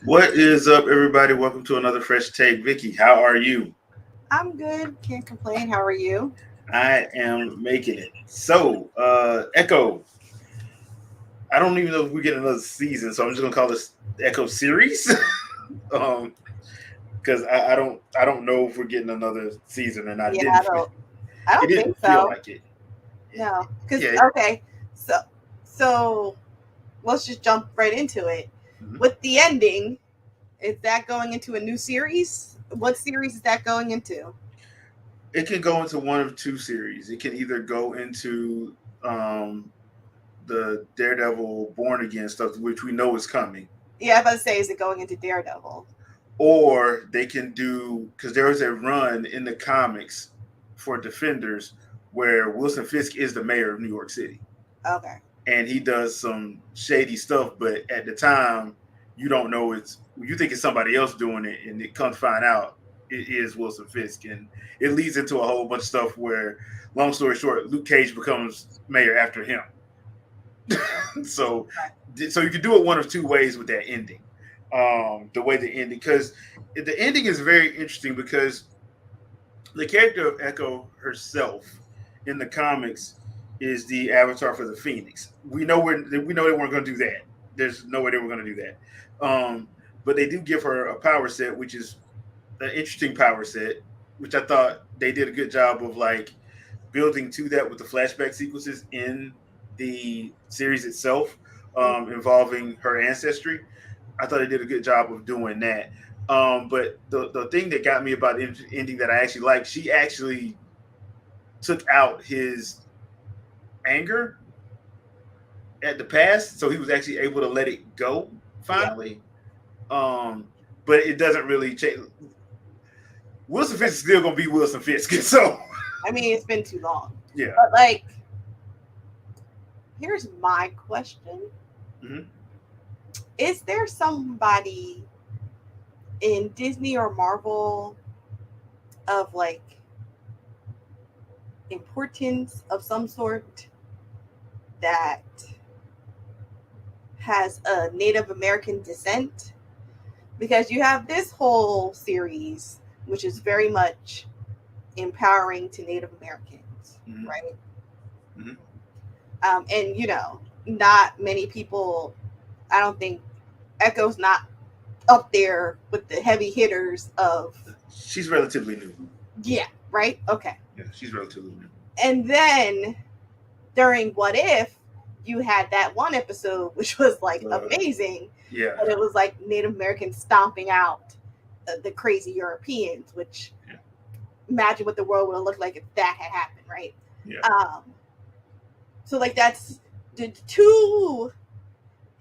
What is up, everybody? Welcome to another fresh take. Vicky, how are you? I'm good. Can't complain. How are you? I am making it. So, Echo. I don't even know if we get another season, so I'm just gonna call this Echo series. um, because I don't know if we're getting another season or not. Yeah, I It don't didn't think feel so. like it. No, because Yeah. okay, so so let's just jump right into it. Mhm. With the ending, is that going into a new series? What series is that going into? It can go into one of two series. It can either go into um the Daredevil Born Again stuff, which we know is coming, Yeah, I was about to say, is it going into Daredevil? or they can do, because there was a run in the comics for Defenders where Wilson Fisk is the mayor of New York City, Okay, and he does some shady stuff, but at the time you don't know, it's you think it's somebody else doing it, and it comes to find out it is Wilson Fisk, and it leads into a whole bunch of stuff where, long story short, Luke Cage becomes mayor after him. so so you can do it one of two ways with that ending. The way the ending, because the ending is very interesting, because the character of Echo herself in the comics is the avatar for the Phoenix. We know they weren't going to do that. There's no way they were going to do that. But they do give her a power set, which is an interesting power set, which I thought they did a good job of, like, building to that with the flashback sequences in the series itself, involving her ancestry. I thought they did a good job of doing that. But the thing that got me about the ending that I actually liked, she actually took out his anger at the past, so he was actually able to let it go yeah. finally. Um, but it doesn't really change. Wilson Fisk is still gonna be Wilson Fisk, so I mean, it's been too long. yeah. But like, here's my question: Mm-hmm. is there somebody in Disney or Marvel of like importance of some sort that has a Native American descent? Because you have this whole series, which is very much empowering to Native Americans, Mm-hmm. right? Mm-hmm. And not many people. I don't think Echo's not up there with the heavy hitters of, She's relatively new. yeah, right? Okay. Yeah, she's relatively new. And then during What If, you had that one episode which was like amazing, Yeah. but it was like Native Americans stomping out the crazy Europeans, which Yeah. imagine what the world would have looked like if that had happened, right? Yeah. Um, so like that's the two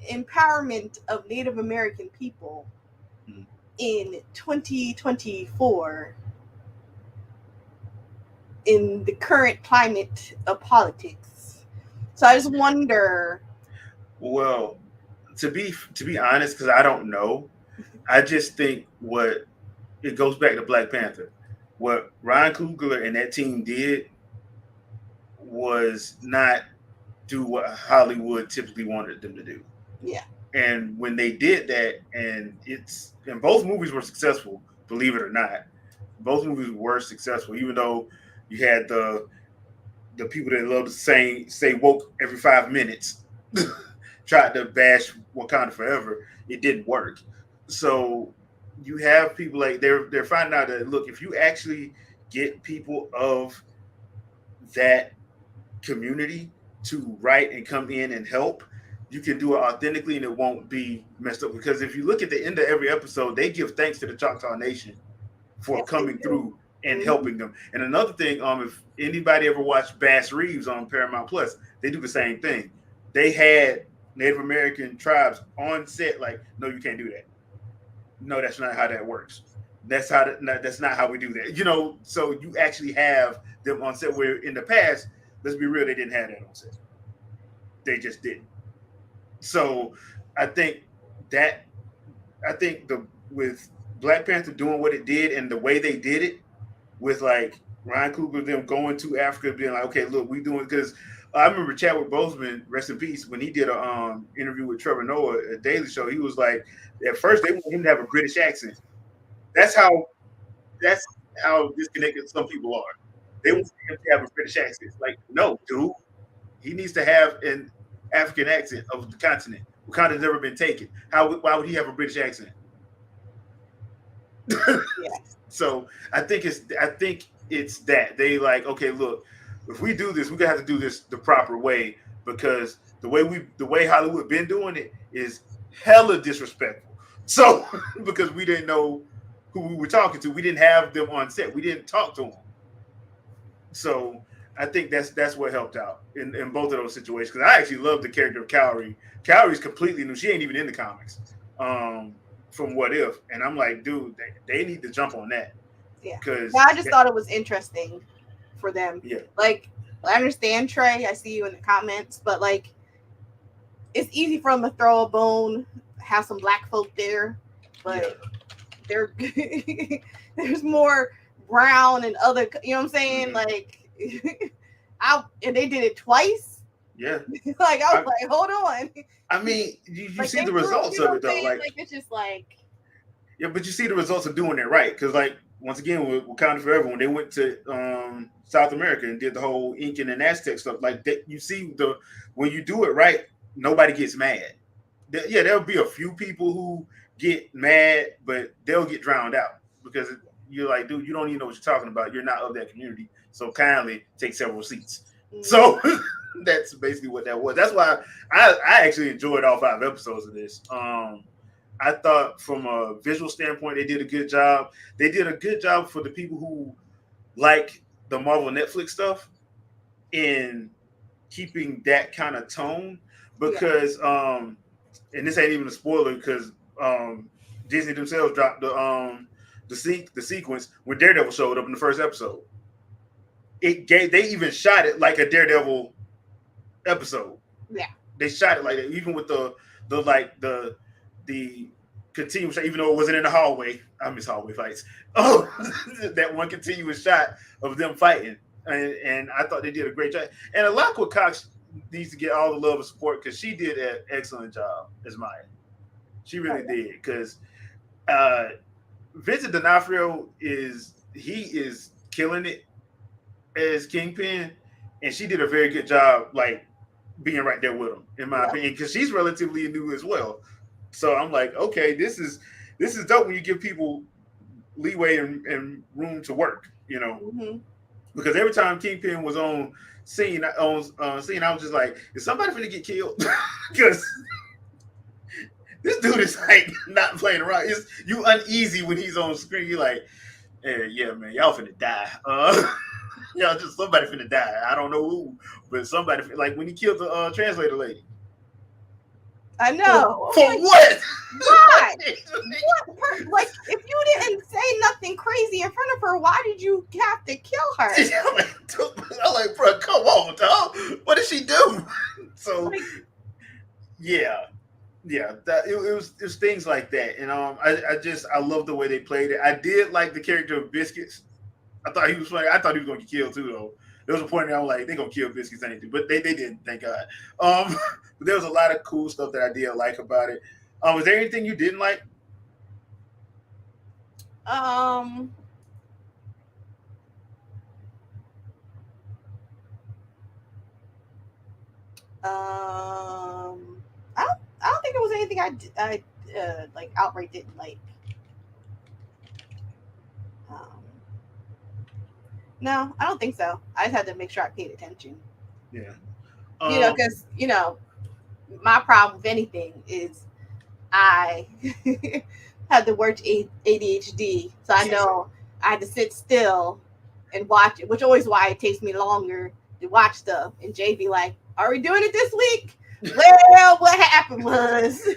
empowerment of Native American people Mm-hmm. in 2024 in the current climate of politics. So I just wonder. Well, to be honest, because I don't know, I just think what it goes back to Black Panther. What Ryan Coogler and that team did was not do what Hollywood typically wanted them to do. Yeah. And when they did that, and both movies were successful, believe it or not, both movies were successful, even though you had the people that love to say woke every 5 minutes tried to bash Wakanda forever. It didn't work. So you have people, like, they're finding out that, look, if you actually get people of that community to write and come in and help, you can do it authentically and it won't be messed up. Because if you look at the end of every episode, they give thanks to the Choctaw Nation for Yes, they coming do. through and Mm-hmm. helping them. And another thing, if anybody ever watched Bass Reeves on Paramount Plus, they do the same thing. They had Native American tribes on set, like, no, you can't do that. No, that's not how that works. That's not how we do that. So you actually have them on set, where in the past, let's be real, they didn't have that on set. They just didn't. So I think that I think the with Black Panther doing what it did and the way they did it, with, like, Ryan Coogler them going to Africa, being like, okay, look, we doing, because I remember Chadwick Boseman, rest in peace, when he did a interview with Trevor Noah at Daily Show. He was like, at first they want him to have a British accent. That's how that's how disconnected some people are. They want him to have a British accent. Like, no, dude, he needs to have an African accent of the continent. Wakanda's never been taken. Why would he have a British accent? Yeah. So I think it's that they like, okay, look, if we do this, we're gonna have to do this the proper way, because the way Hollywood been doing it is hella disrespectful. So because we didn't know who we were talking to, we didn't have them on set, we didn't talk to them. So I think that's what helped out in both of those situations, because I actually love the character of Calorie. Calorie's completely new; she ain't even in the comics. From What If, and I'm like, dude, they need to jump on that. Yeah. Because I just thought it was interesting for them. Yeah. Like, I understand, Trey. I see you in the comments, but like, it's easy for them to throw a bone, have some black folk there, but they're there's more brown and other. You know what I'm saying? Like, and they did it twice. Yeah. Like, I was like, hold on. I mean, you like, see the results of it though. Like it's just like, yeah, but you see the results of doing it right, because like once again with Wakanda Forever, when they went to South America and did the whole Incan and Aztec stuff, like that, you see when you do it right, nobody gets mad. Yeah, there'll be a few people who get mad, but they'll get drowned out because you're like, dude, you don't even know what you're talking about. You're not of that community, so kindly take several seats. Mm-hmm. So that's basically what that was. That's why I actually enjoyed all 5 episodes of this. I thought from a visual standpoint, they did a good job. They did a good job for the people who like the Marvel Netflix stuff in keeping that kind of tone, because and this ain't even a spoiler, because Disney themselves dropped the sequence when Daredevil showed up in the first episode. They even shot it like a Daredevil episode. Yeah, they shot it like that, even with the continuous, even though it wasn't in the hallway. I miss hallway fights. Oh, that one continuous shot of them fighting, and I thought they did a great job. And Alaqua Cox needs to get all the love and support, because she did an excellent job as Maya. She really did, because Vincent D'Onofrio is killing it as Kingpin, and she did a very good job, like being right there with him, in my opinion, because she's relatively new as well. So I'm like, okay, this is dope when you give people leeway and room to work, you know. Mm-hmm. Because every time Kingpin was on scene, I was just like, is somebody finna get killed? Because this dude is like not playing around. You uneasy when he's on screen. You're like, hey, yeah, man, y'all finna die. Y'all just somebody finna die. I don't know who, but somebody, like when he killed the translator lady. I know. For what? Why? What? Like, if you didn't say nothing crazy in front of her, why did you have to kill her? I'm like, bro, come on, dog. What did she do? So, like, yeah. It was things like that, and I love the way they played it. I did like the character of Biscuits. I thought he was funny. I thought he was going to get killed too, though. There was a point where I was like, they're going to kill Biscuits anything, but they didn't, thank God. But there was a lot of cool stuff that I did like about it. Was there anything you didn't like? I don't think it was anything I like outright didn't like. No, I don't think so. I just had to make sure I paid attention. Yeah. Because my problem with anything is I had the worst ADHD, so I know I had to sit still and watch it, which always why it takes me longer to watch stuff. And Jay be like, "Are we doing it this week?" Well, what happened was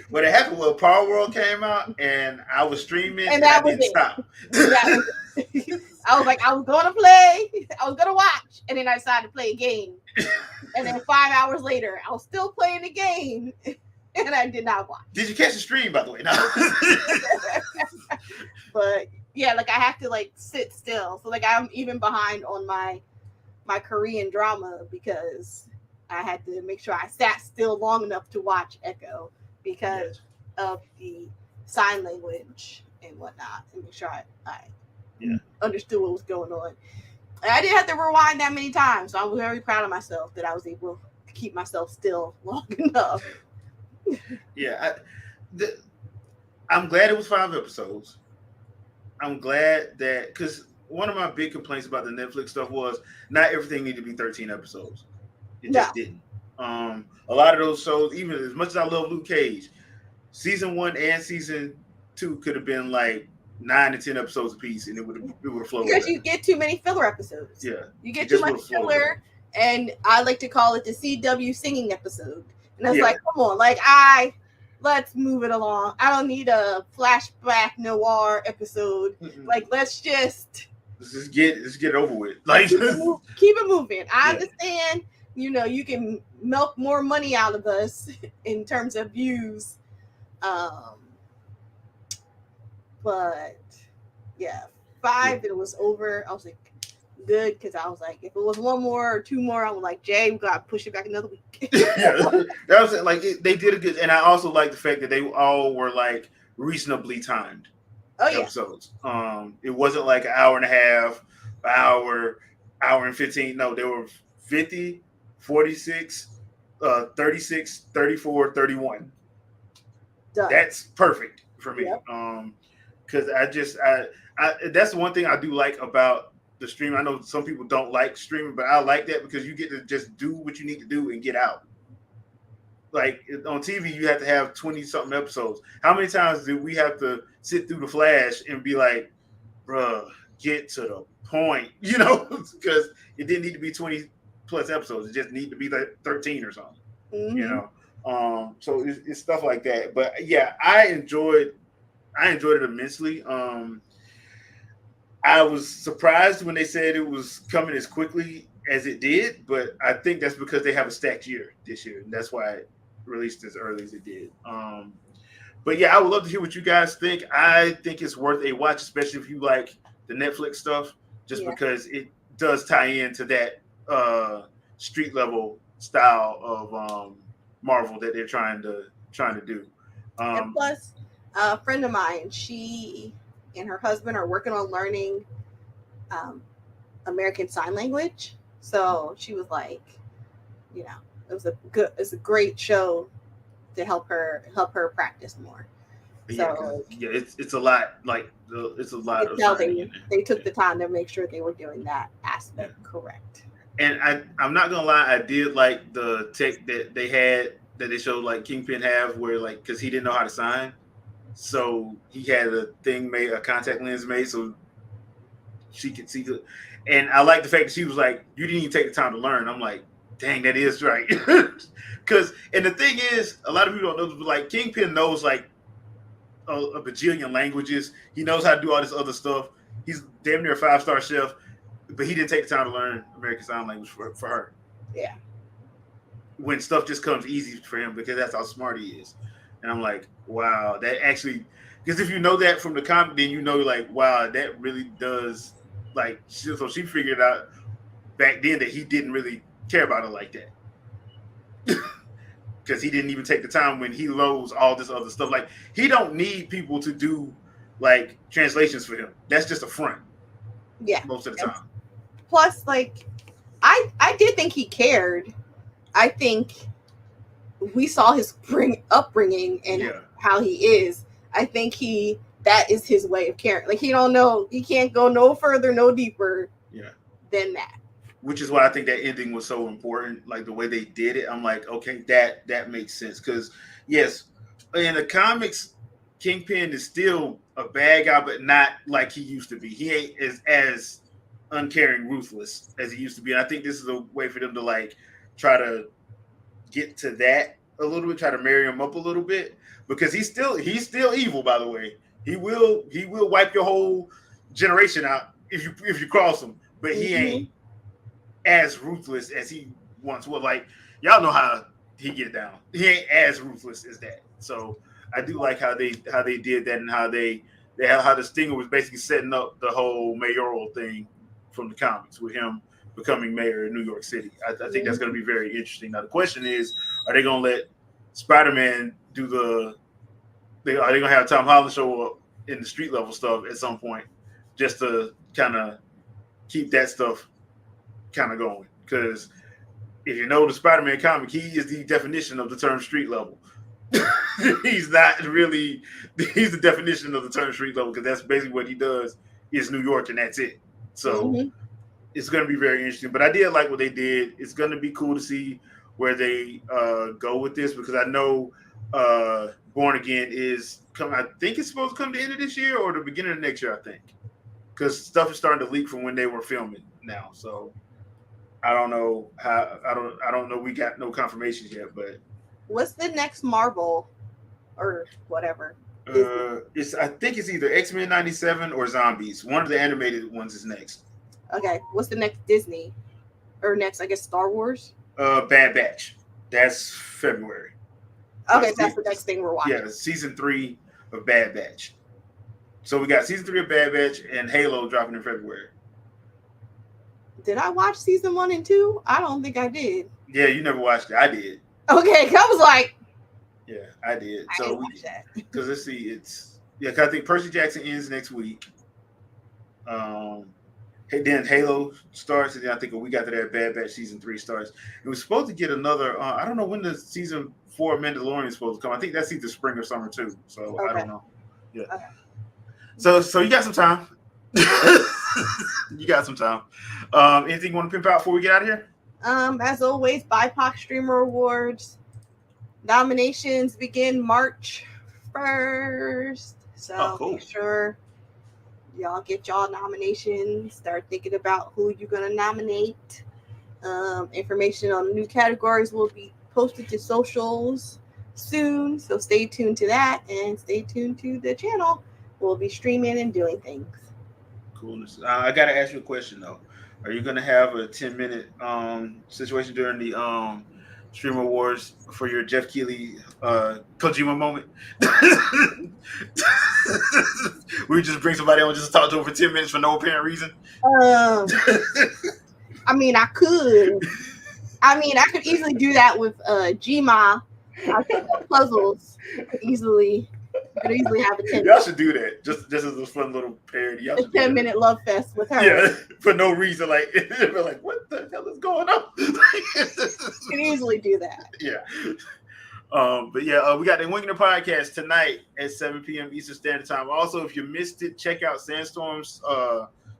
Power World came out, and I was streaming, and I didn't stop. I was like, I was going to play, I was going to watch, and then I decided to play a game. And then 5 hours later, I was still playing the game, and I did not watch. Did you catch the stream, by the way? No. But yeah, like I have to like sit still. So like I'm even behind on my Korean drama because I had to make sure I sat still long enough to watch Echo because of the sign language and whatnot, and make sure I understood what was going on. And I didn't have to rewind that many times, so I'm very proud of myself that I was able to keep myself still long enough. Yeah, I'm glad it was 5 episodes. I'm glad that because one of my big complaints about the Netflix stuff was not everything needed to be 13 episodes. It No. just didn't. A lot of those shows, even as much as I love Luke Cage, season 1 and season 2 could have been like 9 to 10 episodes apiece, and it would have flowed. Because you get too many filler episodes. Yeah, you get too much filler, and I like to call it the CW singing episode. And I was like, come on, like let's move it along. I don't need a flashback noir episode. Mm-hmm. Like let's just get it over with. Like keep it moving. I understand. You can milk more money out of us in terms of views. But yeah, 5 it was over. I was like, good, because I was like, if it was 1 more or 2 more, I was like, Jay, we gotta push it back another week. That was like they did a good, and I also like the fact that they all were like reasonably timed episodes. It wasn't like an hour and a half, hour and 15. No, they were 50, 46, 36, 34, 31. Done. That's perfect for me. Yep. Because I that's the one thing I do like about the stream. I know some people don't like streaming, but I like that because you get to just do what you need to do and get out. Like on TV, you have to have 20-something episodes. How many times did we have to sit through The Flash and be like, bruh, get to the point, because it didn't need to be 20 plus episodes. It just needed to be like 13 or something, So it's stuff like that. But yeah, I enjoyed it immensely. I was surprised when they said it was coming as quickly as it did, but I think that's because they have a stacked year this year, and that's why it released as early as it did. But yeah, I would love to hear what you guys think. I think it's worth a watch, especially if you like the Netflix stuff, just because it does tie into that street level style of Marvel that they're trying to do. And plus, a friend of mine, she and her husband are working on learning American Sign Language. So she was like, it's a great show to help her practice more. So it's a lot. Like it's a lot of. They took the time to make sure they were doing that aspect correct. And I'm not gonna lie, I did like the tech that they had that they showed like Kingpin have, where like because he didn't know how to sign, so he had a contact lens made so she could see the. And I like the fact that she was like, "You didn't even take the time to learn." I'm like, "Dang, that is right." Because and the thing is, a lot of people don't know, but like Kingpin knows like a bajillion languages. He knows how to do all this other stuff. He's damn near a 5-star chef, but he didn't take the time to learn American Sign Language for her. Yeah. When stuff just comes easy for him because that's how smart he is. And I'm like, wow, that actually, because if you know that from the comic, then you know like, wow, that really does, like, so she figured out back then that he didn't really care about her like that. Because he didn't even take the time when he loads all this other stuff. Like, he don't need people to do like translations for him. That's just a front. Yeah. Most of the time. Plus, like, I did think he cared. I think we saw his upbringing and how he is. I think that is his way of caring. Like, he can't go no further, no deeper than that. Which is why I think that ending was so important. Like the way they did it, I'm like, okay, that makes sense. Because yes, in the comics, Kingpin is still a bad guy, but not like he used to be. He ain't as uncaring, ruthless as he used to be. And I think this is a way for them to like try to get to that a little bit, try to marry him up a little bit, because he's still evil. By the way, he will wipe your whole generation out if you cross him, but he ain't as ruthless as he once was. Like, y'all know how he get down. He ain't as ruthless as that. So I do like how they did that, and how how the Stinger was basically setting up the whole mayoral thing from the comics with him becoming mayor of New York City. I think that's going to be very interesting. Now the question is, are they going to let Spider-Man do are they going to have Tom Holland show up in the street level stuff at some point, just to kind of keep that stuff kind of going? Because if you know the Spider-Man comic, he is the definition of the term street level. He's not really. He's the definition of the term street level because that's basically what he does. Is New York and that's it. So it's going to be very interesting. But I did like what they did. It's going to be cool to see where they go with this because I know Born Again is coming. I think it's supposed to come to the end of this year or the beginning of next year. I think because stuff is starting to leak from when they were filming now. So I don't know how. I don't know. We got no confirmations yet, but. What's the next Marvel or whatever? I think it's either X-Men 97 or Zombies. One of the animated ones is next. Okay. What's the next Disney? Or next, I guess, Star Wars? Bad Batch. That's February. Okay, that's the next thing we're watching. Yeah, season 3 of Bad Batch. So we got season 3 of Bad Batch and Halo dropping in February. Did I watch season 1 and 2? I don't think I did. Yeah, you never watched it. I did. Okay, I was like, yeah, I did. I didn't watch that. Because let's see, cause I think Percy Jackson ends next week. Then Halo starts, and then I think a week after that, Bad Batch season 3 starts. It was supposed to get another. I don't know when the season 4 of Mandalorian is supposed to come. I think that's either spring or summer too. So okay. I don't know. Yeah. Okay. So you got some time. You got some time. Anything you want to pimp out before we get out of here? As always, BIPOC Streamer Awards nominations begin March 1st. So cool. Make sure y'all get y'all nominations. Start thinking about who you're gonna nominate. Information on new categories will be posted to socials soon. So stay tuned to that and stay tuned to the channel. We'll be streaming and doing things. Coolness. I gotta ask you a question though. Are you gonna have a 10-minute situation during the Stream Awards for your Jeff Keighley Kojima moment? We just bring somebody on just to talk to him for 10 minutes for no apparent reason. I mean, I could. I could easily do that with Gma. I think puzzles could easily have a 10. Y'all should do that. Just as a fun little parody. A 10-minute love fest with her. Yeah, for no reason. Like we're like, what the hell is going on? Can easily do that. Yeah. But yeah, we got the Winging the Podcast tonight at 7 p.m. Eastern Standard Time. Also, if you missed it, check out Sandstorm's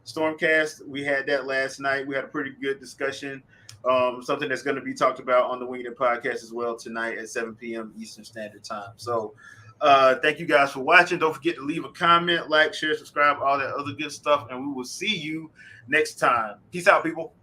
Stormcast. We had that last night. We had a pretty good discussion. Something that's going to be talked about on the Winging the Podcast as well tonight at 7 p.m. Eastern Standard Time. So thank you guys for watching. Don't forget to leave a comment, like, share, subscribe, all that other good stuff. And we will see you next time. Peace out, people.